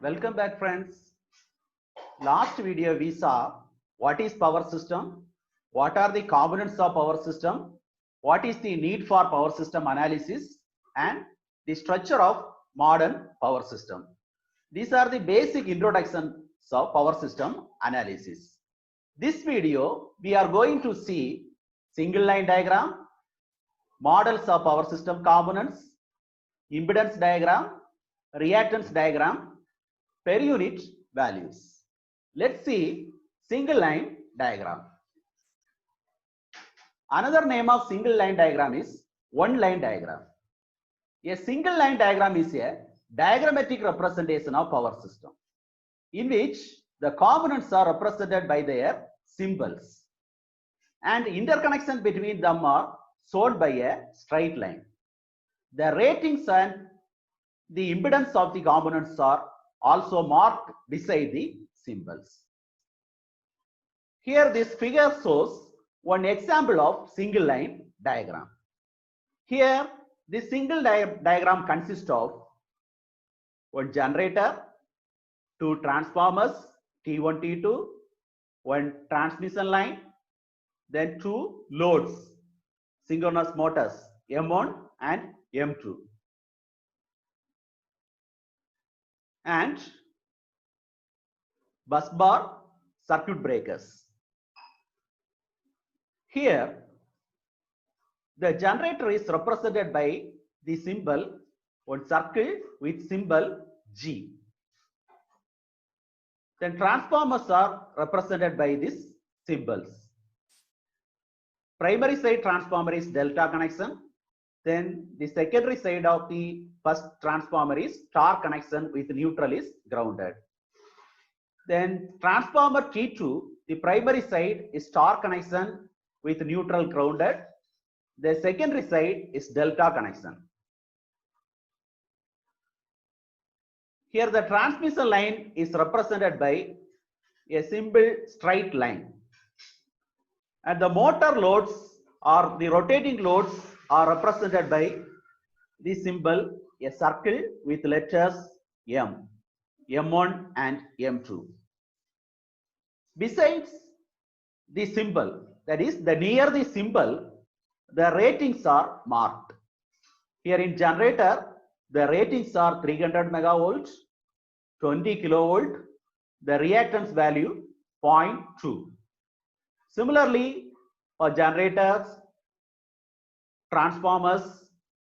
Welcome back, friends. Last video we saw what is power system, what are the components of power system, what is the need for power system analysis, and the structure of modern power system. These are the basic introductions of power system analysis. This video we are going to see single line diagram, models of power system components, impedance diagram, reactance diagram, per unit values. Let's see single line diagram. Another name of single line diagram is one line diagram. A single line diagram is a diagrammatic representation of power system in which the components are represented by their symbols and interconnection between them are shown by a straight line. The ratings and the impedance of the components are also marked beside the symbols. Here this figure shows one example of single line diagram. Here this single diagram consists of one generator, two transformers T1, T2, one transmission line, then two loads, synchronous motors M1 and M2. And bus bar, circuit breakers. Here the generator is represented by the symbol one circle with symbol G. Then transformers are represented by these symbols. Primary side transformer is delta connection. Then the secondary side of the first transformer is star connection with neutral is grounded. Then transformer T2, the primary side is star connection with neutral grounded. The secondary side is delta connection. Here the transmission line is represented by a simple straight line. And the motor loads or the rotating loads are represented by the symbol a circle with letters M, M1 and M2. Besides the symbol, that is the near the symbol, the ratings are marked. Here in generator, the ratings are 300 megavolts, 20 kilovolt, the reactance value 0.2. Similarly, for generators, transformers,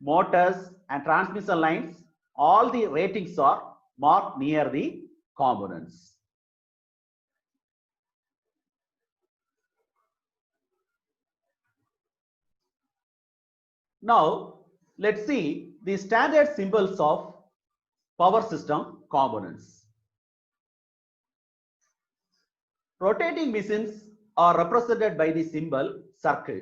motors and transmission lines, all the ratings are marked near the components. Now let's see the standard symbols of power system components. Rotating machines are represented by the symbol circle.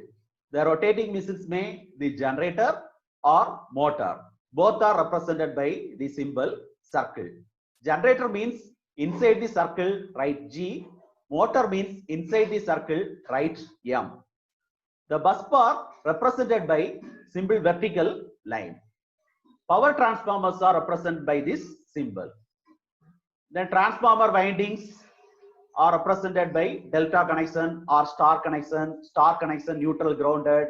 The rotating machines may be generator or motor. Both are represented by the symbol circle. Generator means inside the circle write G. Motor means inside the circle write M. The bus bar represented by simple vertical line. Power transformers are represented by this symbol. Then transformer windings are represented by delta connection or star connection neutral grounded,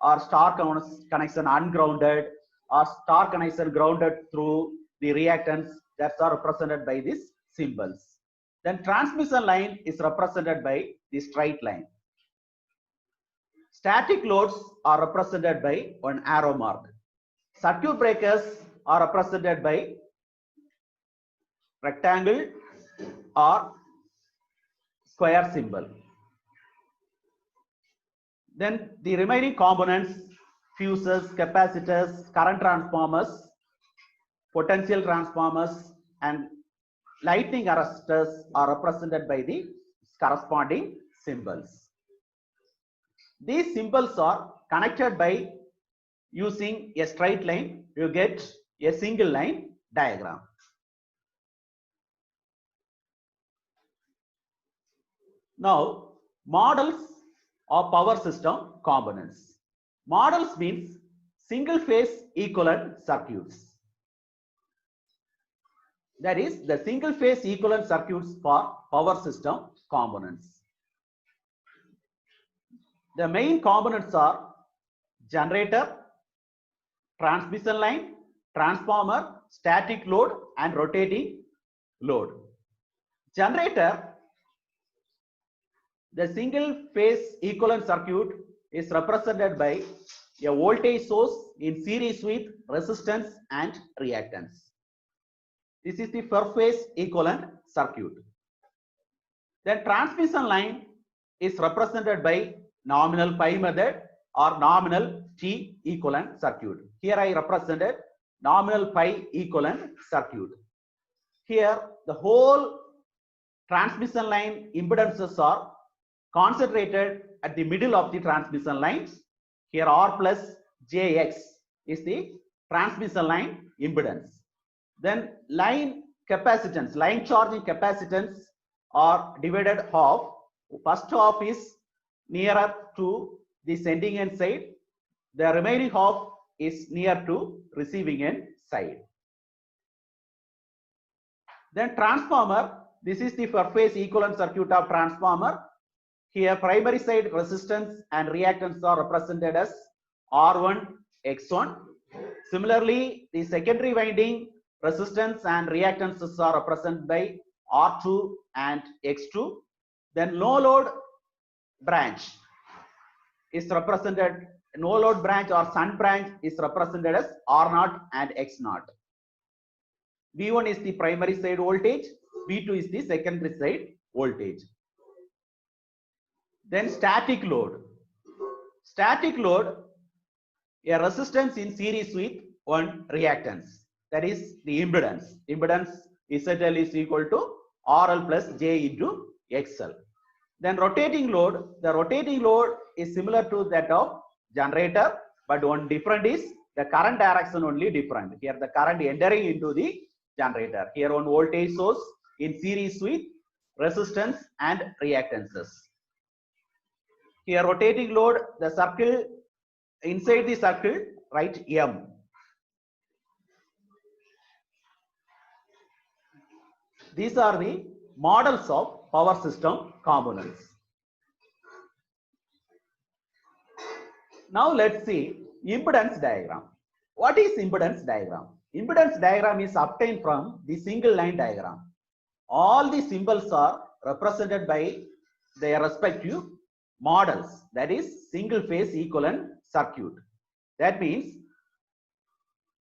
or star connection ungrounded, or star connection grounded through the reactance, that are represented by these symbols. Then transmission line is represented by the straight line. Static loads are represented by one arrow mark. Circuit breakers are represented by rectangle or square symbol. Then the remaining components, fuses, capacitors, current transformers, potential transformers and lightning arresters are represented by the corresponding symbols. These symbols are connected by using a straight line. You get a single line diagram. Now, models of power system components. Models means single phase equivalent circuits. That is the single phase equivalent circuits for power system components. The main components are generator, transmission line, transformer, static load and rotating load. Generator, the single phase equivalent circuit is represented by a voltage source in series with resistance and reactance. This is the per phase equivalent circuit. Then transmission line is represented by nominal pi method or nominal T equivalent circuit. Here I represented nominal pi equivalent circuit. Here the whole transmission line impedances are concentrated at the middle of the transmission lines. Here R plus JX is the transmission line impedance. Then line capacitance, line charging capacitance are divided half. First half is nearer to the sending end side. The remaining half is near to receiving end side. Then transformer, this is the per phase equivalent circuit of transformer. Here primary side resistance and reactance are represented as R1, X1. Similarly, the secondary winding resistance and reactances are represented by R2 and X2. Then no load branch is represented, no load branch or shunt branch is represented as R0 and X0. V1 is the primary side voltage, V2 is the secondary side voltage. Then static load. Static load, a resistance in series with one reactance. That is the impedance. Impedance ZL is equal to RL plus J into XL. Then rotating load. The rotating load is similar to that of generator, but one different is the current direction only different. Here the current entering into the generator. Here one voltage source in series with resistance and reactances. Here rotating load, the circle, inside the circle write M. These are the models of power system components. Now let's see impedance diagram. What is impedance diagram? Impedance diagram is obtained from the single line diagram. All the symbols are represented by their respective models, that is single phase equivalent circuit. That means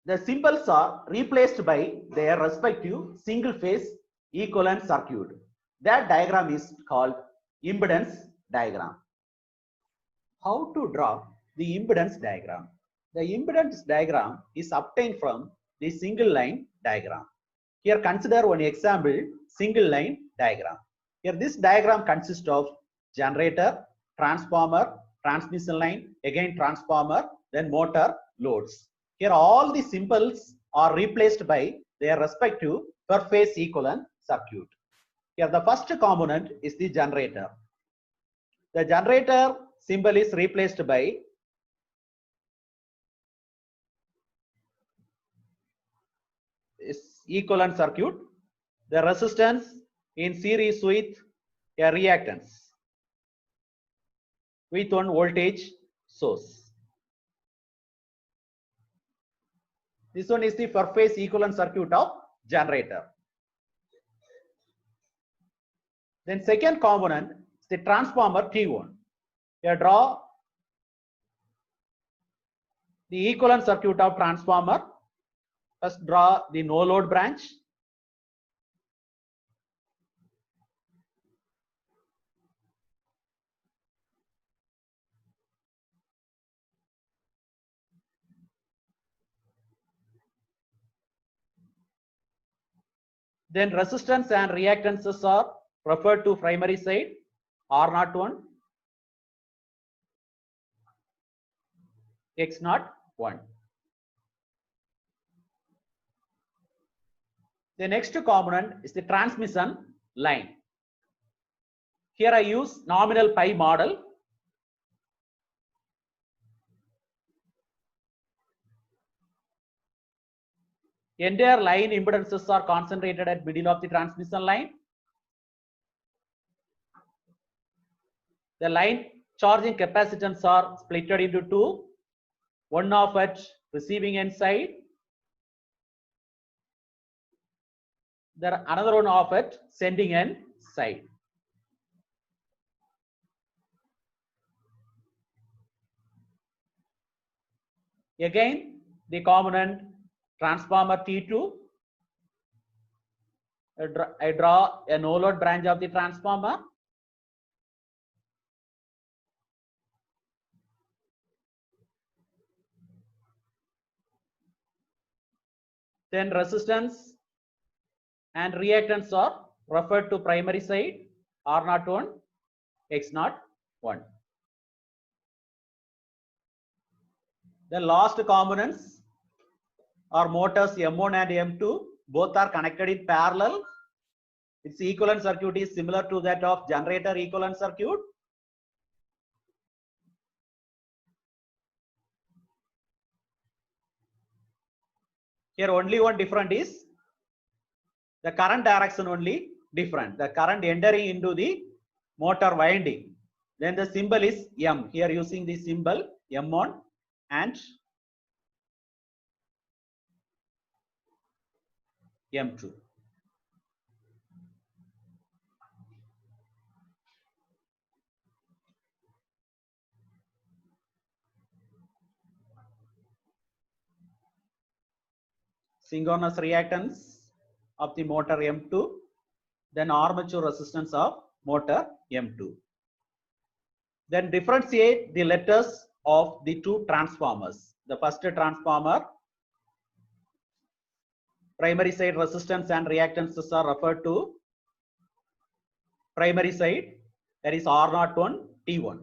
the symbols are replaced by their respective single phase equivalent circuit. That diagram is called impedance diagram. How to draw the impedance diagram? The impedance diagram is obtained from the single line diagram. Here consider one example single line diagram. Here this diagram consists of generator, transformer, transmission line, again transformer, then motor, loads. Here all the symbols are replaced by their respective per phase equivalent circuit. Here the first component is the generator. The generator symbol is replaced by equivalent circuit. The resistance in series with a reactance with one voltage source. This one is the per phase equivalent circuit of generator. Then second component is the transformer T1. Here draw the equivalent circuit of transformer. First draw the no load branch. Then resistance and reactances are referred to primary side R01, X01. The next component is the transmission line. Here I use nominal pi model. entire line impedances are concentrated at middle of the transmission line. The line charging capacitance are split into two, one of at receiving end side, there another one of at sending end side. Again, the component transformer T2. I draw a no load branch of the transformer. Then resistance and reactance are referred to primary side R01, X01. The last components are motors M1 and M2. Both are connected in parallel. Its equivalent circuit is similar to that of generator equivalent circuit. Here only one different is the current direction only different. The current entering into the motor winding. Then the symbol is M. Here using the symbol M1 and M2. Synchronous reactance of the motor M2, then armature resistance of motor M2. Then differentiate the letters of the two transformers. The first transformer, primary side resistance and reactances are referred to primary side, that is R01, T1.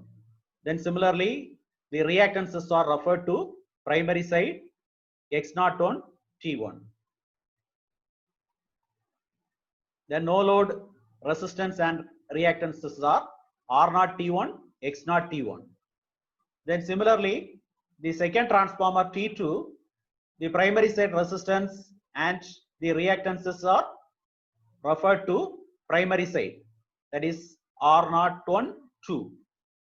Then similarly, the reactances are referred to primary side X01, T1. The no load resistance and reactances are R0 T1, X0 T1. Then similarly, the second transformer T2, the primary side resistance and the reactances are referred to primary side, that is R01, 2.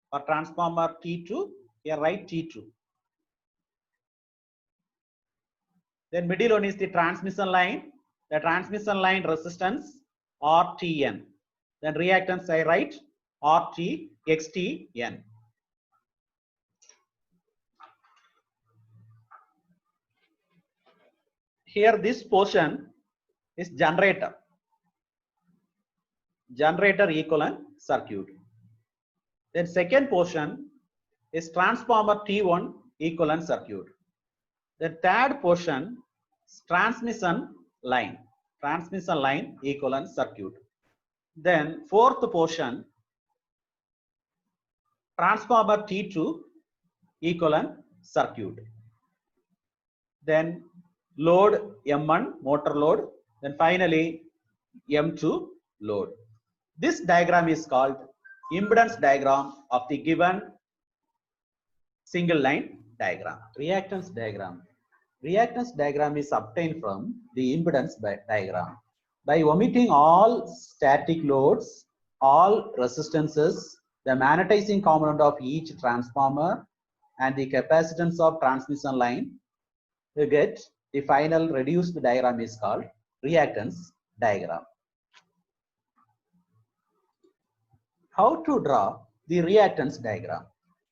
For transformer T2, here write T2. Then middle one is the transmission line. The transmission line resistance RTN. Then reactance I write RT XTN. Here this portion is generator equivalent circuit. Then second portion is transformer T1 equivalent circuit. The third portion is transmission line equivalent circuit. Then fourth portion, transformer T2 equivalent circuit. Then load M1 motor load, then finally M2 load. This diagram is called impedance diagram of the given single line diagram. Reactance diagram. Reactance diagram is obtained from the impedance diagram. By omitting all static loads, all resistances, the magnetizing component of each transformer, and the capacitance of transmission line, you get the final reduced diagram is called reactance diagram. How to draw the reactance diagram?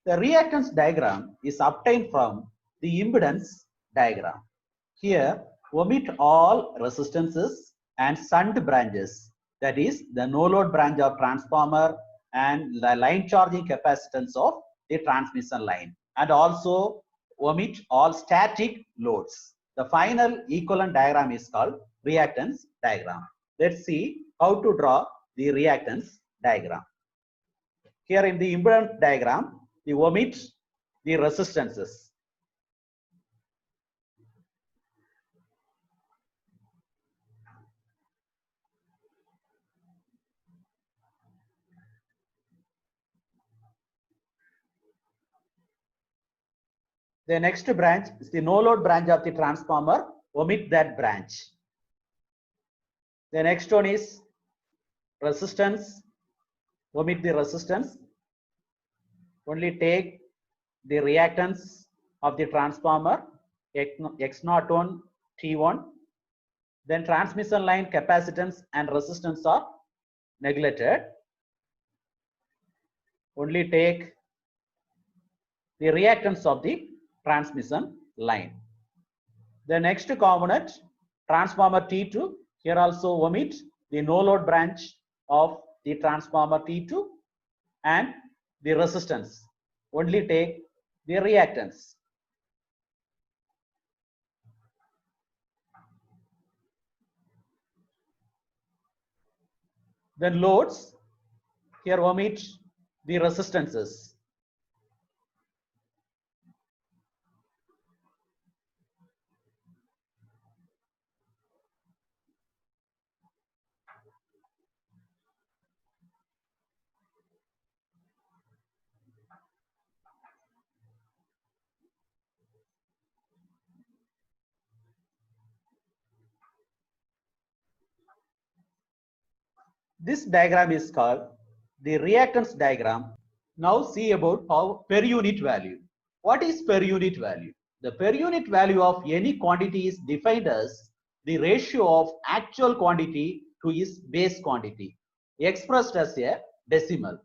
The reactance diagram is obtained from the impedance diagram. Here, omit all resistances and shunt branches, that is the no load branch of transformer and the line charging capacitance of the transmission line, and also omit all static loads. The final equivalent diagram is called reactance diagram. Let's see how to draw the reactance diagram. Here in the impedance diagram, we omit the resistances. The next branch is the no load branch of the transformer omit that branch. The next one is resistance. Omit the resistance. Only take the reactance of the transformer X01 T1. Then transmission line capacitance and resistance are neglected. Only take the reactance of the transmission line. The next component, transformer T2. Here also omit the no load branch of the transformer T2 and the resistance. Only take the reactance. Then loads. Here omit the resistances. This diagram is called the reactance diagram. Now see about how per unit value. What is per unit value? The per unit value of any quantity is defined as the ratio of actual quantity to its base quantity, expressed as a decimal.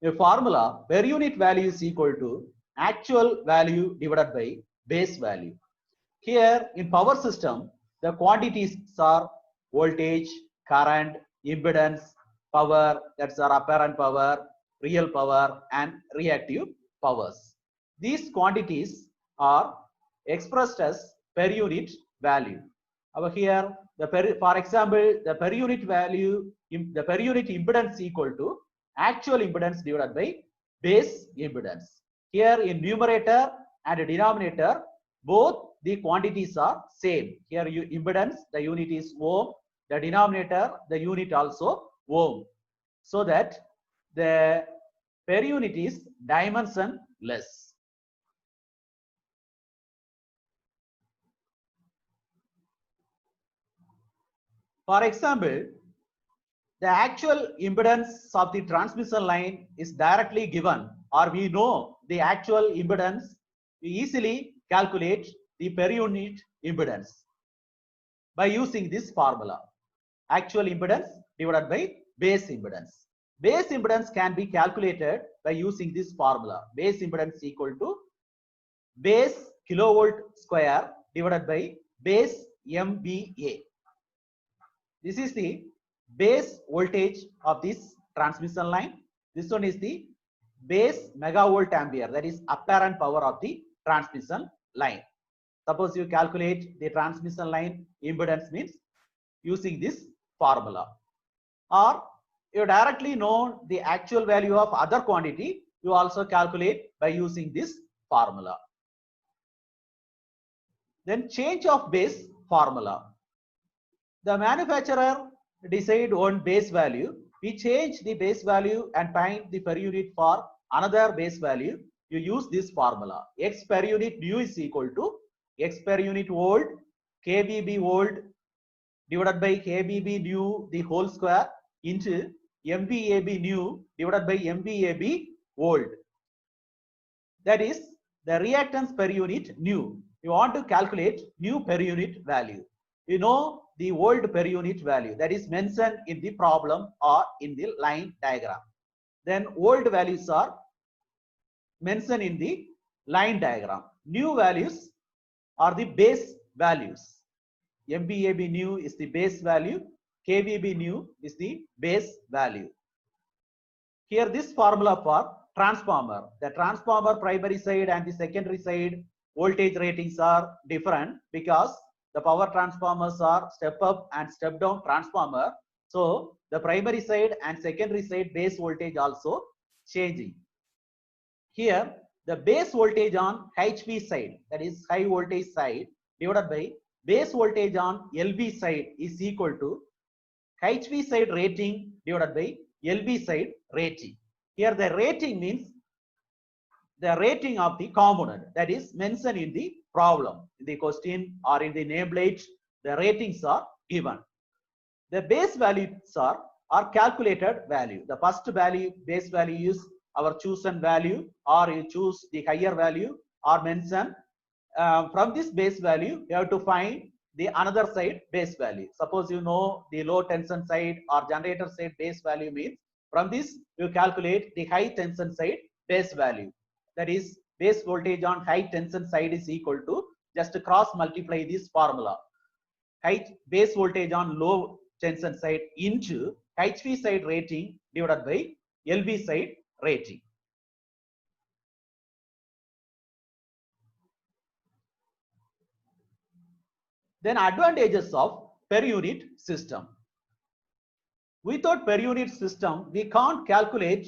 A formula, per unit value is equal to actual value divided by base value. Here in power system, the quantities are voltage, current, impedance, power, that's our apparent power, real power and reactive powers. These quantities are expressed as per unit value. Over here, for example, the per unit value, the per unit impedance equal to actual impedance divided by base impedance. Here in numerator and denominator, both the quantities are same. Here impedance, the unit is ohm. The denominator, the unit also ohm. So that the per unit is dimensionless. For example, the actual impedance of the transmission line is directly given, or we know the actual impedance, we easily calculate the per unit impedance by using this formula. Actual impedance divided by base impedance. Base impedance can be calculated by using this formula. Base impedance equal to base kilovolt square divided by base MVA. This is the base voltage of this transmission line. This one is the base megavolt ampere, that is apparent power of the transmission line. Suppose you calculate the transmission line impedance means using this formula, or you directly know the actual value of other quantity, you also calculate by using this formula. Then change of base formula. The manufacturer decide on base value. We change the base value and find the per unit for another base value. You use this formula. X per unit nu is equal to X per unit volt kVb volt divided by kVb nu the whole square into MVAb nu divided by MVAb volt. That is the reactance per unit nu. You want to calculate nu per unit value. You know the volt per unit value that is mentioned in the problem or in the line diagram. Then volt values are mentioned in the line diagram. Nu values are the base values. MVAb nu is the base value. KVb nu is the base value. Here this formula for transformer. The transformer primary side and the secondary side voltage ratings are different because the power transformers are step up and step down transformer. So the primary side and secondary side base voltage also changing. Here the base voltage on HV side, that is high voltage side, divided by base voltage on LV side is equal to HV side rating divided by LV side rating. Here the rating means the rating of the component, that is mentioned in the problem. In the question or in the nameplate, the ratings are given. The base values are calculated value. The first value, base value is our chosen value, or you choose the higher value or mention. From this base value, you have to find the another side base value. Suppose you know the low tension side or generator side base value means, from this you calculate the high tension side base value. That is, base voltage on high tension side is equal to, just cross multiply this formula, high base voltage on low tension side into HV side rating divided by LV side rating. Then advantages of per unit system. Without per unit system, we can't calculate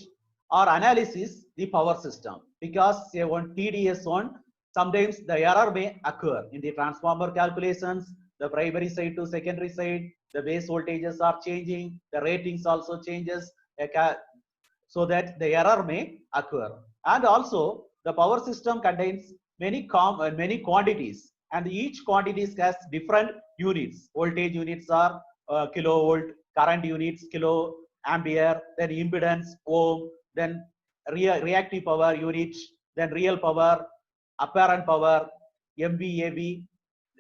or analysis the power system, because a one TDS one, sometimes the error may occur in the transformer calculations, the primary side to secondary side, the base voltages are changing, the ratings also changes, so that the error may occur. And also the power system contains many quantities, and each quantities has different units. Voltage units are kilovolt, current units kilo ampere, then impedance ohm, then reactive power unit, then real power, apparent power, MVA.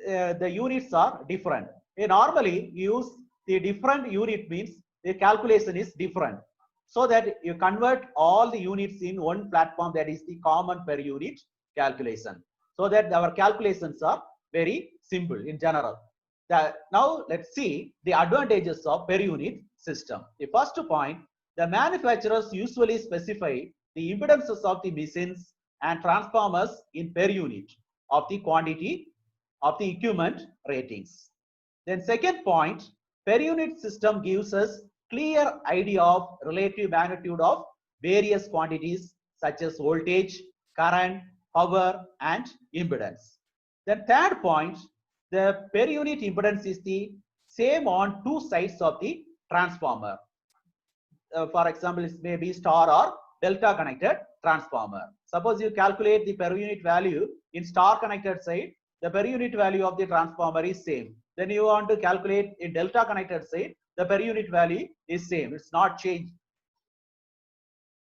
The units are different. Normally use the different unit means the calculation is different, so that you convert all the units in one platform, that is the common per unit calculation, so that our calculations are very simple in general. Now let's see the advantages of per unit system. The first point, the manufacturers usually specify the impedances of the machines and transformers in per unit of the quantity of the equipment ratings. Then second point, per unit system gives us clear idea of relative magnitude of various quantities such as voltage, current, power, and impedance. Then third point, the per unit impedance is the same on two sides of the transformer. For example, it may be star or delta connected transformer. Suppose you calculate the per unit value in star connected side, the per unit value of the transformer is same. Then you want to calculate in delta connected side, the per unit value is same, it's not changed.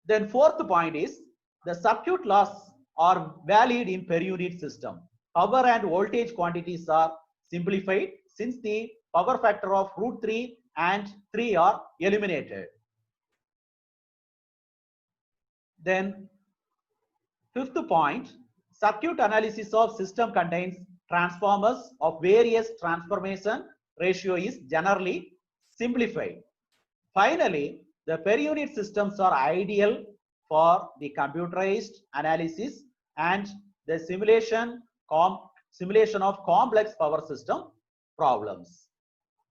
Then fourth point is, the circuit laws are valid in per unit system. Power and voltage quantities are simplified, since the power factor of √3 and 3 are eliminated. Then fifth point, circuit analysis of system contains transformers of various transformation ratio is generally simplified. Finally, the per unit systems are ideal for the computerized analysis and the simulation of complex power system problems.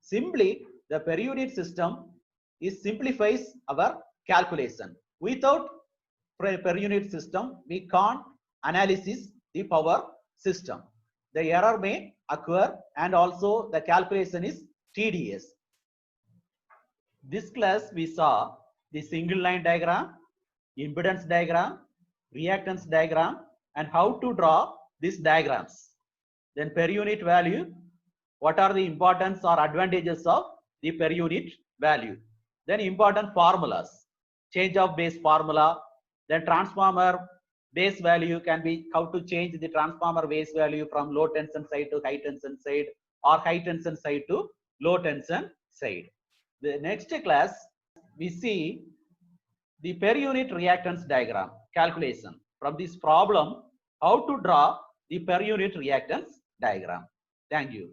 Simply, the per unit system simplifies our calculation. Without per unit system, we can't analysis the power system. The error may occur, and also the calculation is tedious. This class we saw the single line diagram, impedance diagram, reactance diagram, and how to draw these diagrams. Then per unit value, what are the importance or advantages of the per unit value. Then important formulas, change of base formula. Then transformer base value can be how to change the transformer base value from low tension side to high tension side, or high tension side to low tension side. The next class we see the per unit reactance diagram calculation. From this problem, how to draw the per unit reactance diagram. Thank you.